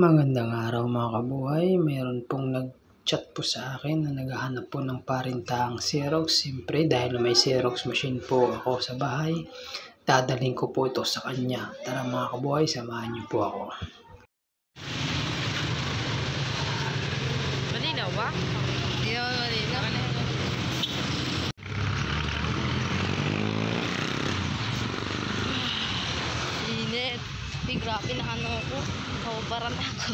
Magandang araw mga kabuhay, mayroon pong nag-chat po sa akin na naghahanap po ng parintahang Xerox. Siyempre dahil may Xerox machine po ako sa bahay, dadalhin ko po ito sa kanya. Tara mga kabuhay, samahan niyo po ako. Malinaw ba? Hindi naman malinaw. Init. Grabe na ano ko. Kawabaran ako.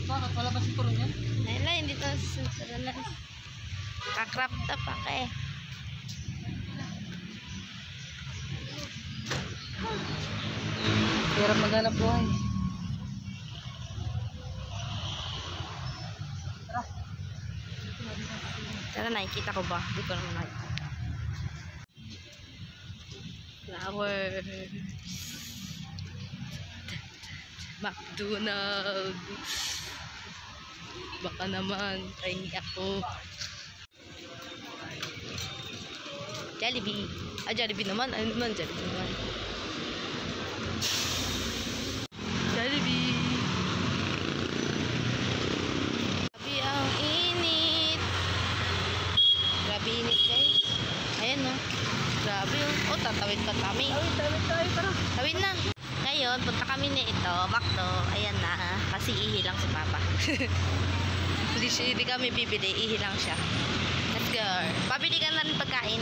Bakit? Wala ba si Puro niyan? Naila, hindi ito sunsuralan. Kakrap na pa ka eh. Hirap maghanap buhay. Tara, nakikita ko ba? Hindi ko naman nakikita. Flowers. McDonald's. Baka naman, try ako. Jollibee. Jollibee naman. Ano naman, Jollibee naman. Jollibee. Grabe ang init. Grabe init guys. Ayan no. Grabe oh. Oh, tatawid pa kami. Tawid tara. Tawid na. Ngayon, punta kami na ito, Macdo. Ayan na. Kasi ihi lang si Papa. Hindi kami bibili. Ihi lang siya. Let's go. Pabili ka na rin pagkain.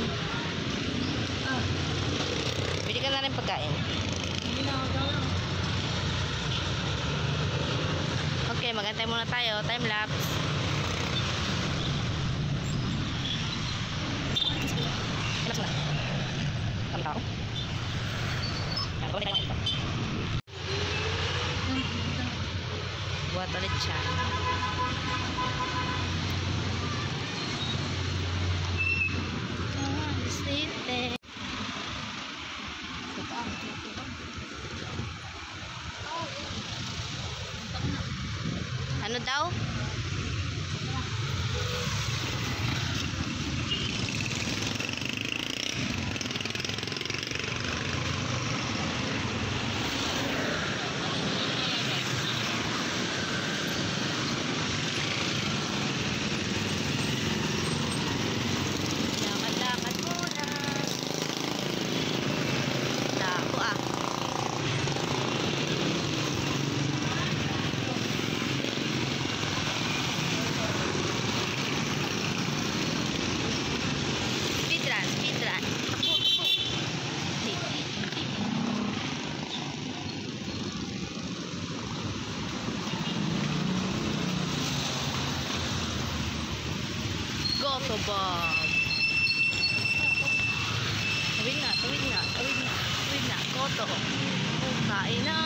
Bili ka na rin pagkain. Okay, magantay muna tayo. Time lapse. Relax na. Kami tao. Buat ulit siya. Ano daw? Lakad-lakad muna. Dako ah. Speedrun. Takbo. Go to Bob. Tawid na. Go to. Kain na.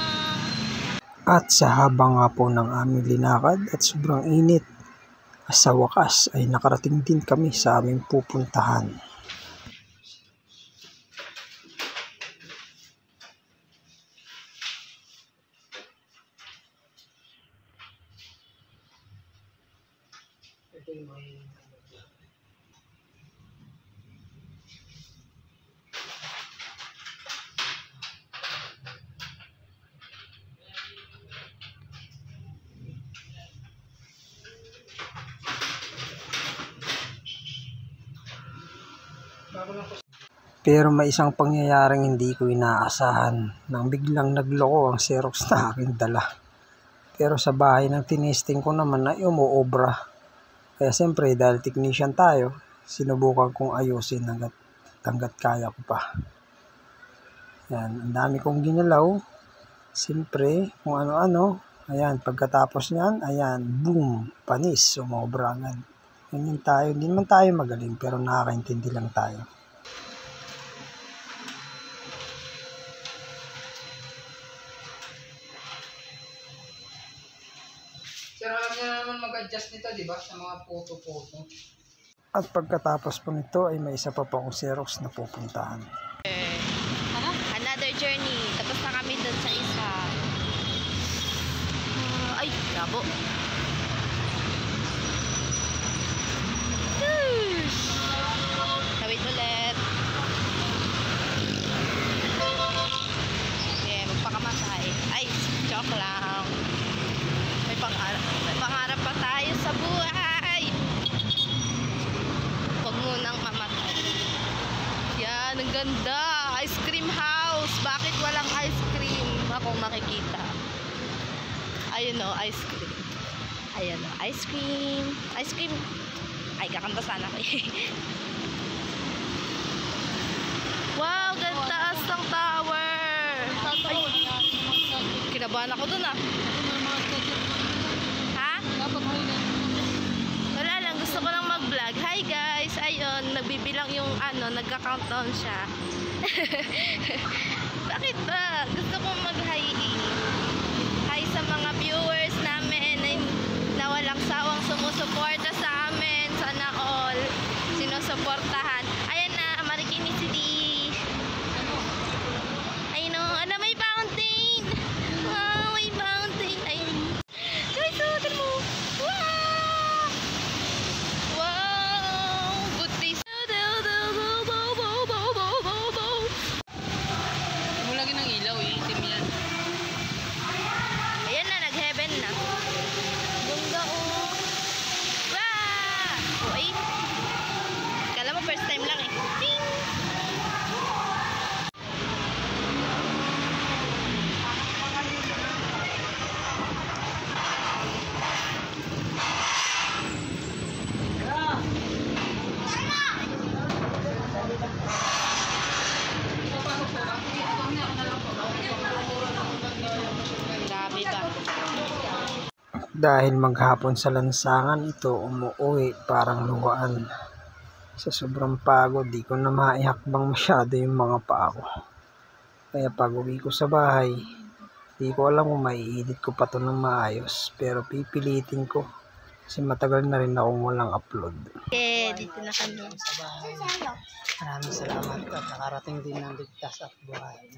At sa habang nga po ng aming linakad at sobrang init, sa wakas ay nakarating din kami sa aming pupuntahan. Pero may isang pangyayaring hindi ko inaasahan nang biglang nagloko ang Xerox na aking dala. Pero sa bahay ng tinesting ko naman ay umuobra. Kaya siyempre dahil technician tayo, sinubukan kong ayusin hanggat kaya ko pa. Yan, ang dami kong ginalaw. Siyempre kung ano-ano. Ayan, pagkatapos niyan, ayan, boom, panis, umobra agad. Ganyan tayo, hindi naman tayo magaling pero nakakaintindi lang tayo. Sarap niya naman mag-adjust nito, di ba? Sa mga photo-photo. At pagkatapos po nito ay may isa pa po akong Xerox na pupuntahan. Another journey. Tapos na kami dun sa isa. Ay, labo. Tawid ulit. Okay, magpakamasahe. Ay, joke lang. May pang ayun o, ice cream. Ayan o, ice cream. Ice cream. Ay, kakanta sana ko eh. Wow, ganda ng tower. Ay, kinabahan ako dun ah. Ha? Wala lang, gusto ko lang mag-vlog. Hi guys, ayun, nagbibilang yung ano, nagka-countdown siya. Bakit ba? Gusto ko mag-hi. Hi sa mga viewers namin na walang sawang sumusuporta sa amin. Sana all sinusuportahan. Ayan na, Marikina City. Ayun o, ano, may fountain. Wow, may fountain. Ayun. Guys, tignan mo. Wow! Wow! Good taste. Mo lagi ng ilaw eh. Itim yan. Ayan na, nag-heaven na. Ganda oh. Wow! Oh, ay. Kala mo first time lang eh. Ding! Grabe ba? Dahil maghapon sa lansangan ito, umuwi parang luwaan. Sa sobrang pagod, di ko na maihakbang masyado yung mga paa ko. Kaya pag uwi ko sa bahay, di ko alam kung maiedit ko pa ito ng maayos. Pero pipilitin ko kasi matagal na rin akong walang upload. Okay, dito na kami. Maraming salamat at nakarating din ng ligtas at buhay.